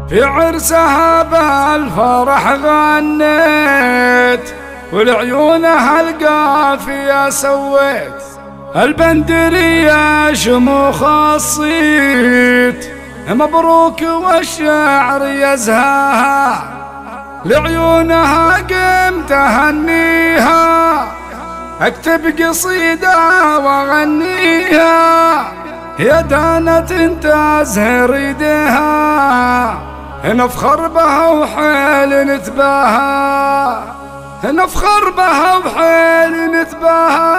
في عرسها بالفرح غنيت ولعيونها القافية سويت البندرية شموخ الصيت مبروك والشعر يزهاها لعيونها قمت أهنيها اكتب قصيدة واغنيها يا دانة تزهر يديها نفخر بها وحيل نتباهى نفخر بها وحيل نتباهى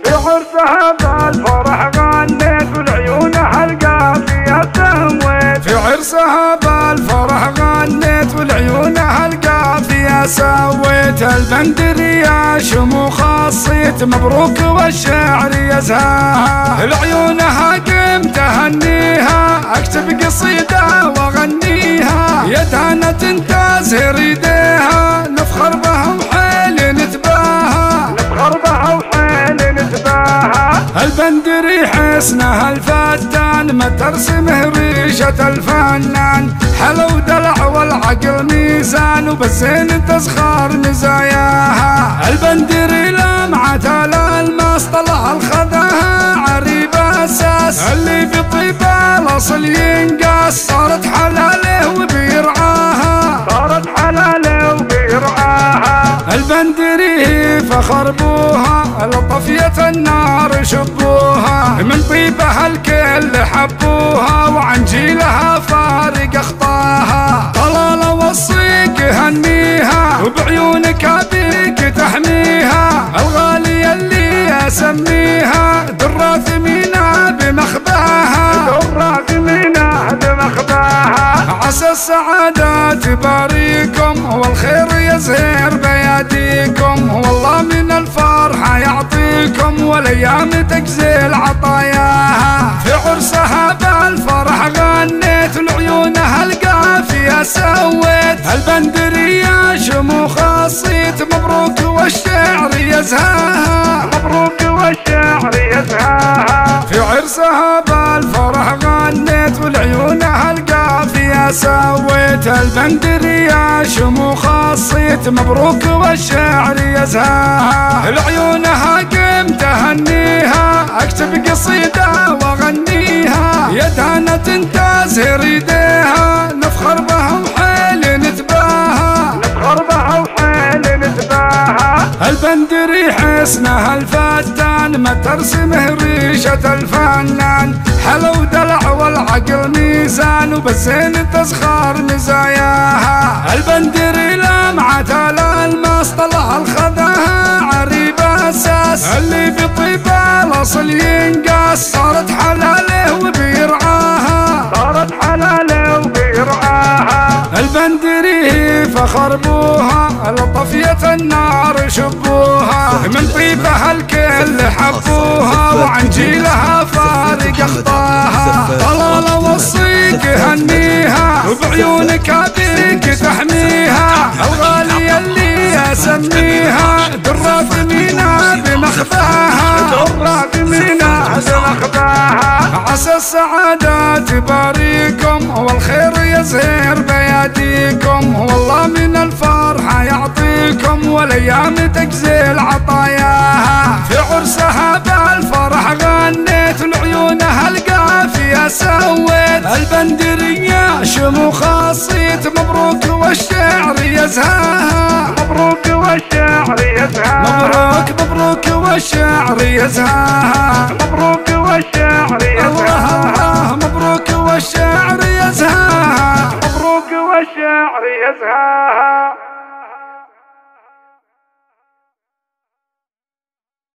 في عرسها بالفرح غنيت ولعيونها القافية سويت في عرسها بالفرح غنيت ولعيونها القافية سويت البندرية شموخ الصيت مبروك والشعر يزهاها لعيونها قمت أهنيها اكتب قصيدة واغنيها يا دانة تزهر يديها نفخر بها وحيل نتباهى نفخر بها وحيل نتباهى البندري حسنها الفتان ما ترسمه ريشة الفنان حلو دلع والعقل ميزان وبالزين تزخر مزاياها البندري لمعة الالماس طلع الخذها عريب اساس اللي في طيبه الاصل ينقاس صارت حلاله وبيرعاها صارت حلاله وبيرعاها البندري فخر بوها لطفية النار شبوها من طيبها الكل حبوها وعن جيلها فارق اخطاها طلال وصيك هنيها وبعيونك ابيك تحميها الغالية اللي اسميها درة ثمينة بمخباها درة ثمينة بمخباها عسى السعادة تباريكم والخير يزهر بياديكم والله من الفرحة يعطيكم والايام تجزل عطاياها في عرسها بالفرح غنيت لعيونها القافية سويت البندرية شموخ الصيت مبروك والشعر يزهاها مبروك والشعر يزهاها في عرسها بالفرح غنيت ولعيونها القافية سويت البندرية شموخ الصيت مبروك والشعر يزهاها لعيونها قمت أهنيها اكتب قصيدة واغنيها يا دانة تزهر يديها نفخر بها وحيل نتباهى نفخر بها وحيل نتباهى البندري حسنها الفتان ما ترسمه ريشة الفنان حلو دلع والعقل ميزان وبالزين تزخر مزاياها البندري لمعة الالماس طلع الخذها عريب اساس اللي في طيبه الاصل ينقاس صارت حلاله وبيرعاها صارت حلاله وبيرعاها البندري فخر بوها لطفية النار شبوها من طيبها الكل حبوها وعن جيلها فارق اخطاها طلال وصيك هنيها وبعيونك ابيك تحميها الغالية اللي اسميها درة ثمينة بمخباها درة ثمينة بمخباها عسى السعادة تباريكم والخير يزهر بياديكم والله من الفرحة يعطيكم والايام تجزل عطاياها في عرسها بالفرح غنيت لعيونها القافية سويت البندرية شموخ الصيت مبروك والشعر يزهاها مبروك والشعر يزهاها مبروك مبروك والشعر يزهاها مبروك والشعر يزهاها مبروك والشعر يزهاها مبروك والشعر يزهاها.